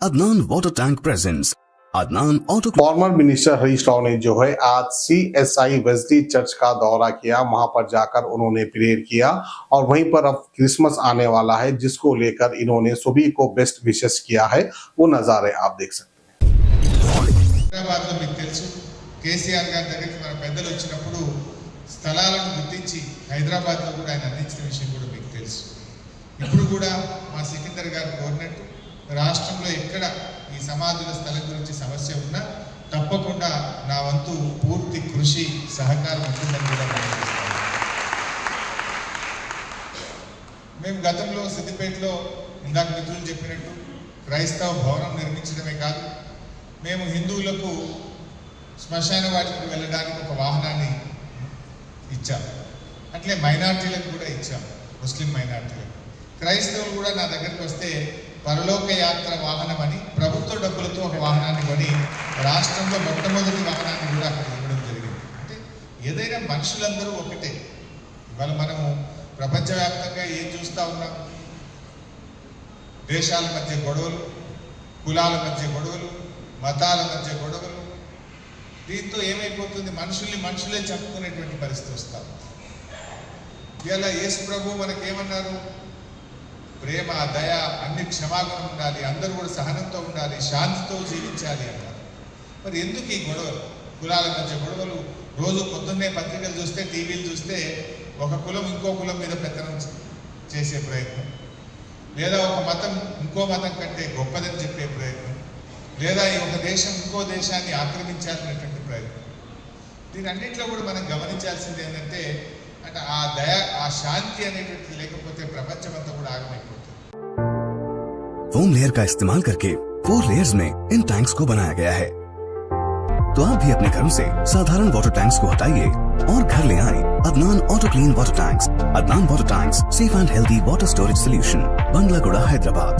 Adnan Water Tank presents Adnan Auto. Former minister Harish Rao ने जो है आज CSI वेस्ली चर्च का दौरा किया। वहां पर जाकर उन्होंने प्रेयर किया और वहीं पर अब क्रिसमस आने वाला है, जिसको लेकर इन्होंने सभी को बेस्ट विशेस किया है। वो नजारे आप देख सकते हैं। హైదరాబాద్లో మీకు తెలుసు కేసీఆర్ గారి దగ్గరికి మన పెద్దలు వచ్చినప్పుడు స్థలాలను గుర్తించి హైదరాబాద్లో కూడా ఆయన అందించిన విషయం కూడా మీకు తెలుసు. ఇప్పుడు కూడా మా సికిందర్ గారు కోరినట్టు రాష్ట్రంలో ఎక్కడ ఈ సమాధుల స్థలం గురించి సమస్య ఉన్నా తప్పకుండా నా వంతు పూర్తి కృషి సహకారం ఉంటుందని కూడా తెలియజేస్తాను. మేము గతంలో సిద్దిపేటలో ఇందాక మిత్రులు చెప్పినట్టు క్రైస్తవ భవనం నిర్మించడమే కాదు, మేము హిందువులకు శ్మశాన వాటికి వెళ్ళడానికి ఒక వాహనాన్ని ఇచ్చాం. అట్లే మైనార్టీలకు కూడా ఇచ్చాం, ముస్లిం మైనార్టీలకు. క్రైస్తవులు కూడా నా దగ్గరికి వస్తే పరలోక యాత్ర వాహనం అని ప్రభుత్వ డబ్బులతో ఒక వాహనాన్ని కొని రాష్ట్రంలో మొట్టమొదటి వాహనాన్ని కూడా అక్కడ ఇవ్వడం జరిగింది. అంటే ఏదైనా మనుషులందరూ ఒకటే. ఇవాళ మనము ప్రపంచవ్యాప్తంగా ఏం చూస్తూ ఉన్నాం? దేశాల మధ్య గొడవలు, కులాల మధ్య గొడవలు, మతాల మధ్య గొడవలు. దీంతో ఏమైపోతుంది? మనుషులే చంపుకునేటువంటి పరిస్థితి వస్తాం. ఇలా యేసు ప్రభు మనకేమన్నారు? ప్రేమ, దయ, అన్ని క్షమాగుణం ఉండాలి, అందరూ కూడా సహనంతో ఉండాలి, శాంతితో జీవించాలి అన్నారు. మరి ఎందుకు ఈ గొడవలు? కులాల మధ్య గొడవలు. రోజు పొద్దున్నే పత్రికలు చూస్తే, టీవీలు చూస్తే ఒక కులం ఇంకో కులం మీద పెత్తనం చేసే ప్రయత్నం, లేదా ఒక మతం ఇంకో మతం కంటే గొప్పదని చెప్పే ప్రయత్నం, లేదా ఈ ఒక దేశం ఇంకో దేశాన్ని ఆక్రమించాలనేటువంటి ప్రయత్నం. దీని అన్నింటిలో కూడా మనం గమనించాల్సింది ఏంటంటే, అంటే ఆ దయ, ఆ శాంతి అనేటువంటిది లేకపోతే ప్రపంచం అంతా కూడా ఆగమైపోతుంది. फोम लेयर का इस्तेमाल करके 4 लेयर्स में इन टैंक्स को बनाया गया है। तो आप भी अपने घरों से साधारण वाटर टैंक्स को हटाइए और घर ले आए Adnan auto clean water tanks. Adnan water tanks, safe and healthy water storage solution, Bangalaguda, Hyderabad.